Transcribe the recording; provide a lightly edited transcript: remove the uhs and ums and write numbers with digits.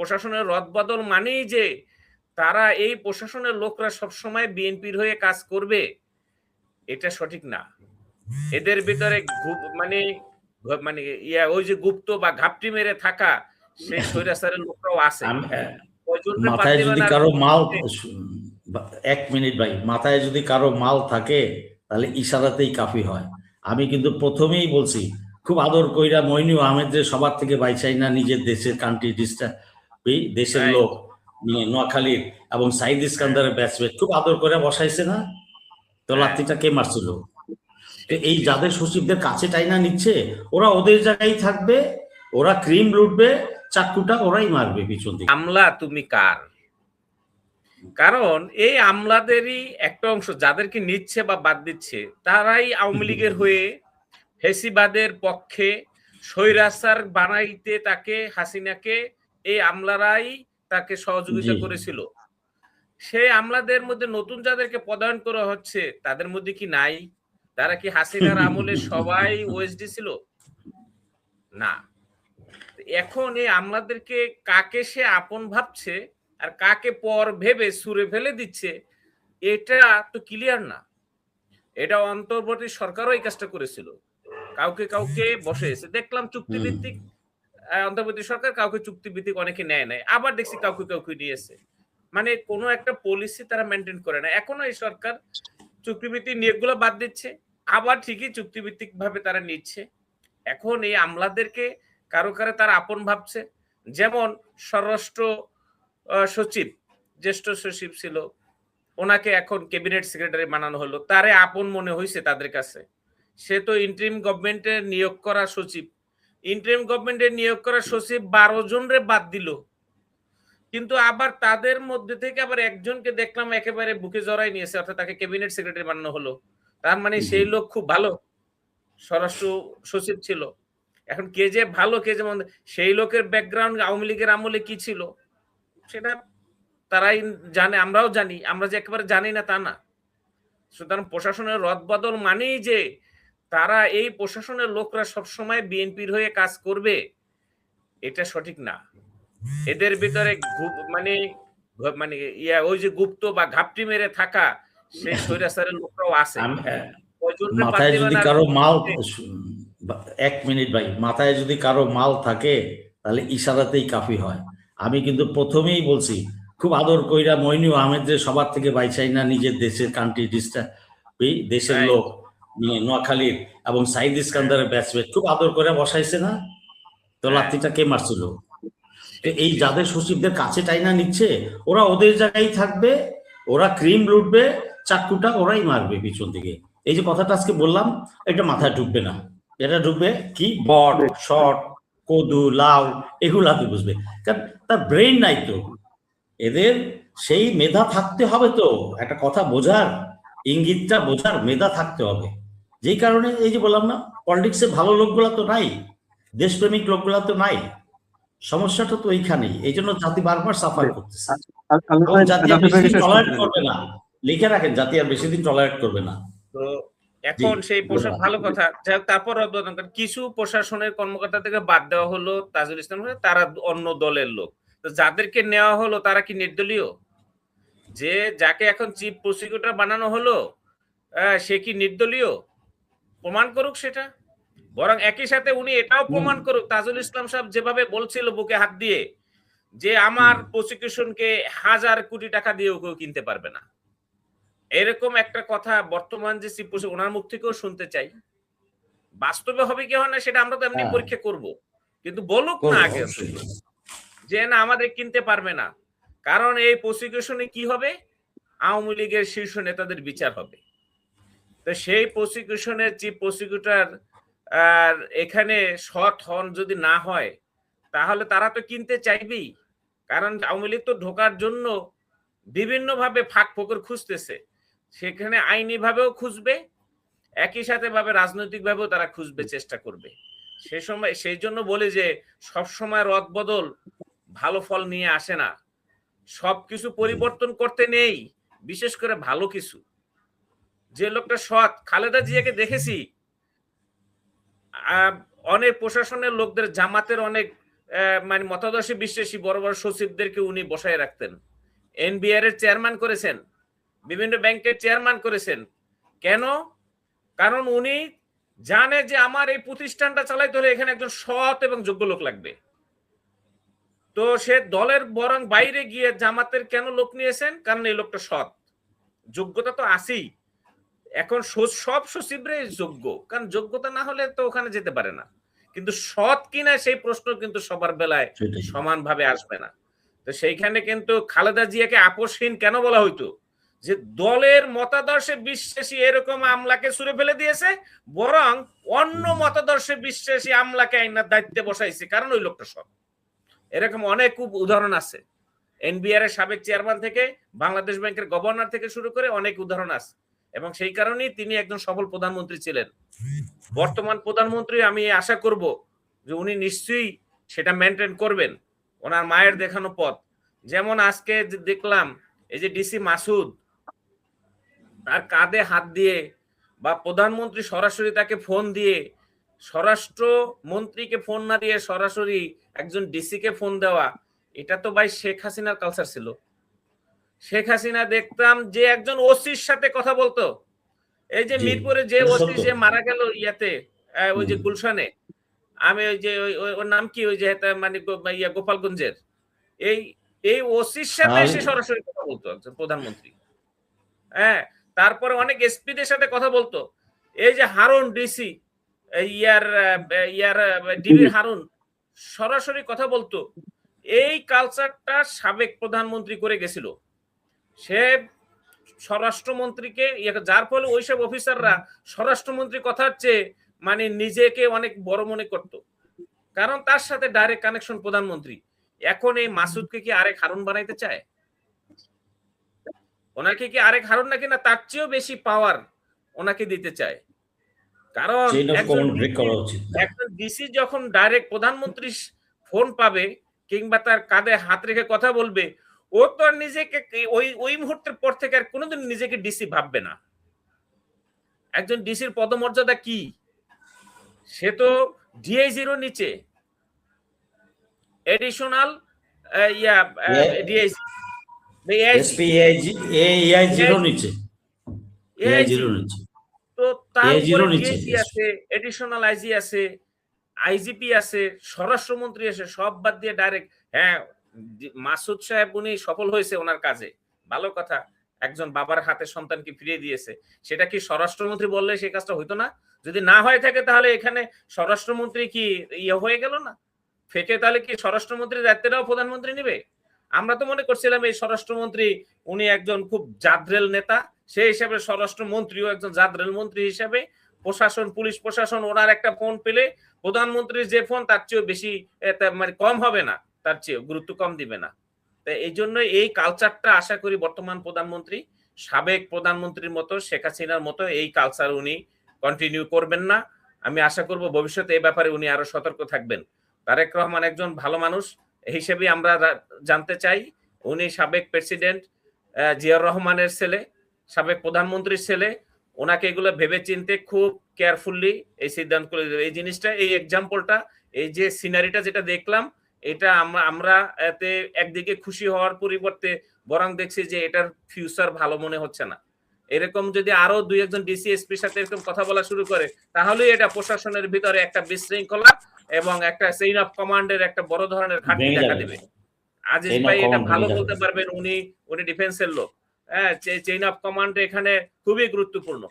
প্রশাসনের রদবদল মানেই যে তারা এই প্রশাসনের লোকরা সবসময় বিএনপির হয়ে কাজ করবে, এটা সঠিক না। এদের ভিতরে মানে মানে ওই যে গুপ্ত বা ঘাপটি মেরে থাকা সেই স্বৈরাচারের লোকরাও আছে। মাথায় যদি কারো মাল, 1 মিনিট ভাই, মাথায় যদি কারো মাল থাকে তাহলে ইশারাতেই কাফি হয়। আমি কিন্তু প্রথমেই বলছি, খুব আদর কইরা মইনু আহমেদের সবার থেকে বাইচাই না, নিজের দেশের কান্ট্রি দেশের লোক নোয়াখালীর এবং সাইদ ইস্কান্দারের ব্যাচমেট খুব আদর করে বসাইছে না, তো লাত্তিটা কে মারছিল? তো এই যাদের সচিবদের কাছে টাইনা নিচ্ছে, ওরা ওদের জায়গায় থাকবে, ওরা ক্রিম লুটবে, চাকুটা ওরাই মারবে পিছন দিকে। আমলা তুমি কার? কারণ এই আমলাদেরই একটা অংশ যাদেরকে নিচ্ছে বা বাদ দিচ্ছে, তারাই আওয়ামী লীগের হয়ে ফেসিবাদের পক্ষে স্বৈরাচার বানাইতে তাকে, হাসিনাকে এই আমলারাই তাকে সহযোগিতা করেছিল। সেই আমলাদের মধ্যে নতুন যাদেরকে পদায়ন করা হচ্ছে তাদের মধ্যে কি নাই? তারা কি হাসিনার আমলে সবাই ওএসডি ছিল? না। এখন এই আমলাদেরকে কাকে সে আপন ভাবছে আর কাকে পর ভেবে সুরে ফেলে দিচ্ছে, এটা তো ক্লিয়ার না। এটা অন্তর্বর্তী সরকারও এই কাজটা করেছিল, কাউকে কাউকে বসেছে। দেখলাম চুক্তিভিত্তিক অন্তর্বর্তী সরকার কাউকে চুক্তিভিত্তিক অনেকে নেয় নাই, আবার দেখছি কাউকে কাউকে নিয়েছে। মানে কোনো একটা পলিসি তারা মেনটেন করে না। এখনো এই সরকার চুক্তিভিত্তিক নিয়োগগুলো বাদ দিচ্ছে, আবার ঠিকই চুক্তিভিত্তিক ভাবে তারা নিচ্ছে। এখন এই আমলাদেরকে কারো কারো তারা আপন ভাবছে। যেমন স্বরাষ্ট্র সচিব, জ্যেষ্ঠ সচিব ছিল, ওনাকে এখন ক্যাবিনেট সেক্রেটারি বানানো হলো, তারে আপন মনে হয়েছে তাদের কাছে। সে তো ইন্টারিম গভর্নমেন্টের নিয়োগ করা সচিব, ইন্টারিম গভর্নমেন্টের নিয়োগ করা সচিব 12 জনরে বাদ দিল, কিন্তু আবার তাদের মধ্যে থেকে আবার একজনকে দেখলাম একেবারে বুকে জড়াই নিয়েছে, অর্থাৎ তাকে ক্যাবিনেট সেক্রেটারি বানানো হলো। তার মানে সেই লোক খুব ভালো স্বরাষ্ট্র সচিব ছিল। এখন কে যে ভালো কে যে মন্দ, সেই লোকের ব্যাকগ্রাউন্ড আওয়ামী লীগের আমলে কি ছিল সেটা তারাই জানে, আমরাও জানি। আমরা যে একেবারে জানি না তা না। সুতরাং প্রশাসনের রদবদল মানেই যে তারা এই প্রশাসনের লোকরা সবসময় বিএনপির হয়ে কাজ করবে, এটা সঠিক না। এদের ভিতরে মানে মানে ওই যে গুপ্ত বা ঘাপটি মেরে থাকা সেই স্বৈরাচারের লোকরাও আছে। মাথায় যদি কারো মাল, 1 মিনিট ভাই, মাথায় যদি কারো মাল থাকে তাহলে ইশারাতেই কাফি হয়। আমি কিন্তু প্রথমেই বলছি, খুব আদর কইরা মইনু আহমেদের সবার থেকে বাইচাই না, নিজের দেশের কান্ট্রি দেশের লোক নোয়াখালীর এবং সাইদ ইস্কান্দারের ব্যাচমেট খুব আদর করে বসাইছে না, তো লাত্তিটা কে মারছিল? তো এই যাদের সচিবদের কাছে টাইনা নিচ্ছে, ওরা ওদের জায়গায় থাকবে, ওরা ক্রিম লুটবে, চাকুটা ওরাই মারবে পিছন দিকে। এই যে কথাটা আজকে বললাম, এটা মাথায় ঢুকবে না। এটা ঢুকবে কি বট, শট, কদু, লাউ, এগুলাতে বুঝবে, কারণ তার ব্রেন নাই তো। এদের সেই মেধা থাকতে হবে, তো একটা কথা বোঝার, ইঙ্গিতটা বোঝার মেধা থাকতে হবে। যেই কারণে এই যে বললাম না, পলিটিক্সে ভালো লোকগুলা তো নাই, দেশপ্রেমিক লোকগুলা তো নাই। সমস্যাটা তো এইখানেই। এই জন্য জাতি বারবার সাফার করতেছে। জাতি আর বেশি দিন টলারেট করবে না, লিখে রাখেন, জাতি আর বেশি দিন টলারেট করবে না। তো এখন সেই পোশাক ভালো কথা, তারপর কিছু প্রশাসনের কর্মকর্তা থেকে বাদ দেওয়া হলো, তাজুল ইসলাম, তারা অন্য দলের লোক। তো যাদেরকে নেওয়া হলো তারা কি নির্দলীয়? যে যাকে এখন চিফ প্রসিকিউটর বানানো হলো সে কি নির্দলীয়? প্রমাণ করুক সেটা। বরং একই সাথে উনি এটাও প্রমাণ করুক, তাজুল ইসলাম সাহেব যেভাবে বলছিল বুকে হাত দিয়ে যে আমার প্রসিকিউশনকে 1000 কোটি টাকা দিয়েও কেউ কিনতে পারবে না, এরকম একটা কথা বর্তমান যে চিফ প্রসিকিউটর ওনার মুখ থেকেও শুনতে চাই। বাস্তবে হবে কি হয় না সেটা আমরা তো এমনি পরীক্ষা করব, কিন্তু বলুক না আগে যে না আমাদের কিনতে পারবে না। কারণ এই প্রসিকিউশনে কি হবে, আওয়ামী লীগের শীর্ষ নেতাদের বিচার হবে। তো সেই প্রসিকিউশনের চিফ প্রসিকিউটর আর এখানে সৎ হন যদি না হয়, তাহলে তারা তো কিনতে চাইবেই। কারণ আওয়ামী লীগ তো ঢোকার জন্য বিভিন্ন ভাবে ফাঁক ফোকর খুঁজতেছে, সেখানে আইনি ভাবেও খুঁজবে, একই সাথে ভাবে রাজনৈতিক ভাবেও তারা খুঁজবে, চেষ্টা করবে। সে সময় সেই জন্য বলে যে সব সময় রদবদল ভালো ফল নিয়ে আসে না, সবকিছু পরিবর্তন করতে নেই, বিশেষ করে ভালো কিছু। যে লোকটা সৎ, খালেদা জিয়াকে দেখেছি অনেক প্রশাসনের লোকদের, জামাতের অনেক মানে মতাদর্শে বিশ্বাসী বড় বড় সচিবদেরকে উনি বসায় রাখতেন। এনবিআর এর চেয়ারম্যান করেছেন, বিভিন্ন ব্যাংকের চেয়ারম্যান করেছেন। কেন? কারণ উনি জানে যে আমার এই প্রতিষ্ঠানটা চালাইতে হলে এখানে একজন সৎ এবং যোগ্য লোক লাগবে। তো সে দলের বরং বাইরে গিয়ে জামাতের কেন লোক নিয়েছেন? কারণ এই লোকটা সৎ, যোগ্যতা তো আছেই। এখন সব সচিবরাই যোগ্য, কারণ যোগ্যতা না হলে তো ওখানে যেতে পারে না। কিন্তু সৎ কিনা সেই প্রশ্ন কিন্তু সবার বেলায় সমানভাবে আসবে না। তো সেইখানে কিন্তু খালেদা জিয়াকে আপোষহীন কেন বলা হইতো? যে দলের মতাদর্শে বিশ্বাসী এরকম আমলাকে ছুড়ে ফেলে দিয়েছে, বরং অন্য মতাদর্শে বিশ্বাসী আমলাকে আইনার দায়িত্বে বসাইছে, কারণ ওই লোকটা সৎ। এরকম অনেক উদাহরণ আছে। এনবিআর এর সাবেক চেয়ারম্যান থেকে বাংলাদেশ ব্যাংকের গভর্নর থেকে শুরু করে অনেক উদাহরণ আছে, এবং সেই কারণেই তিনি একজন সফল প্রধানমন্ত্রী ছিলেন। বর্তমান প্রধানমন্ত্রী আমি আশা করব যে উনি নিশ্চয়ই সেটা মেনটেন করবেন, ওনার মায়ের দেখানো পথ। যেমন আজকে দেখলাম এই যে ডিসি মাসুদ, তার কাঁধে হাত দিয়ে বা প্রধানমন্ত্রী সরাসরি তাকে ফোন দিয়ে, স্বরাষ্ট্র মন্ত্রীকে ফোন না দিয়ে সরাসরি একজন ডিসি কে ফোন দেওয়া, এটা তো ভাই শেখ হাসিনার কালচার ছিল। শেখ হাসিনা দেখতাম যে একজন ওসির সাথে কথা বলতো। এই যে মিরপুরে যে ওসি যে মারা গেল ইয়াতে, ওই যে গুলশানে, আমি ওই যে ওর নাম কি, ওই যে মানে গোপালগঞ্জের, এই ওসির সাথে সে সরাসরি কথা বলতো একজন প্রধানমন্ত্রী। হ্যাঁ, তারপরে অনেক এসপিদের সাথে কথা বলতো। এই যে হারুন ডিসি, ইয়ার ডিবির হারুন সরাসরি কথা বলতো। এই কালচারটা সাবেক প্রধানমন্ত্রী করে গেছিল। সে স্বরাষ্ট্রমন্ত্রীকে, যার ফলে ওইসব অফিসাররা স্বরাষ্ট্রমন্ত্রী কথার চেয়ে মানে নিজেকে অনেক বড় মনে করত, কারণ তার সাথে ডাইরেক্ট কানেকশন প্রধানমন্ত্রী। এখন এই মাসুদকে কি আরেক হারুন বানাইতে চায়? ওনাকে কি আরেক হারুন নাকি না তার চেয়েও বেশি পাওয়ার ওনাকে দিতে চায়? কারণ একজন ডিসি যখন ডাইরেক্ট প্রধানমন্ত্রী ফোন পাবে কিংবা তার কাঁধে হাত রেখে কথা বলবে, ও তো আর নিজেকে ওই মুহূর্তের পর থেকে আর কোনোদিন নিজেকে ডিসি ভাববে না। একজন ডিসির পদমর্যাদা কি? সে তো ডিআইজিরও নিচে, এডিশনাল ডিআইজি, তো তারপরে ডিআইজি আছে, এডিশনাল আইজি আছে, আইজিপি আছে, স্বরাষ্ট্রমন্ত্রী আছে, সব বাদ দিয়ে ডাইরেক্ট। হ্যাঁ, মাসুদ সাহেব উনি সফল হয়েছে ওনার কাজে, ভালো কথা, একজন বাবার হাতে সন্তানকে ফিরিয়ে দিয়েছে। সেটা কি স্বরাষ্ট্রমন্ত্রী বললে সেই কাজটা হইতো না? যদি না হয়ে থাকে তাহলে এখানে স্বরাষ্ট্রমন্ত্রী কি ইয়ে হয়ে গেল না ফেকে? তাহলে কি স্বরাষ্ট্রমন্ত্রীর দায়িত্বটাও প্রধানমন্ত্রী নিবে? আমরা তো মনে করছিলাম এই স্বরাষ্ট্রমন্ত্রী উনি একজন খুব জাদ্রেল নেতা, সেই হিসাবে স্বরাষ্ট্রমন্ত্রীও একজন জাদ্রেল মন্ত্রী হিসাবে প্রশাসন, পুলিশ প্রশাসন ওনার একটা ফোন পেলে প্রধানমন্ত্রীর যে ফোন তার চেয়েও বেশি মানে কম হবে না, তার চেয়ে গুরুত্ব কম দিবে না। এই জন্য এই কালচারটা আশা করি বর্তমান প্রধানমন্ত্রী সাবেক প্রধানমন্ত্রীর মতো, শেখ হাসিনার মতো এই কালচার উনি কন্টিনিউ করবেন না। আমি আশা করব ভবিষ্যতে এই ব্যাপারে উনি আরো সতর্ক থাকবেন। তারেক রহমান একজন ভালো মানুষ হিসেবে আমরা জানতে চাই। উনি সাবেক প্রেসিডেন্ট জিয়াউর রহমানের ছেলে, সাবেক প্রধানমন্ত্রীর ছেলে। ওনাকে এগুলো ভেবে চিনতে খুব কেয়ারফুলি এই সিদ্ধান্ত করে দেবে। এই জিনিসটা, এই এক্সাম্পলটা, এই যে সিনারিটা যেটা দেখলাম, এটা আমরা এতে একদিকে খুশি হওয়ার পরিবর্তে বরং দেখছি যে এটার ফিউচার ভালো মনে হচ্ছে না। এরকম যদি আরো দুই একজন ডিসিএসপির সাথে এরকম কথা বলা শুরু করে, তাহলে এটা প্রশাসনের ভিতরে একটা বিশৃঙ্খলা এবং একটা চেইন অফ কমান্ডের একটা বড় ধরনের ঘাটতি দেখা দেবে। আজিজ ভাই এটা ভালো বলতে পারবেন, উনি ডিফেন্সের লোক। হ্যাঁ, চেইন অফ কমান্ড এখানে খুবই গুরুত্বপূর্ণ।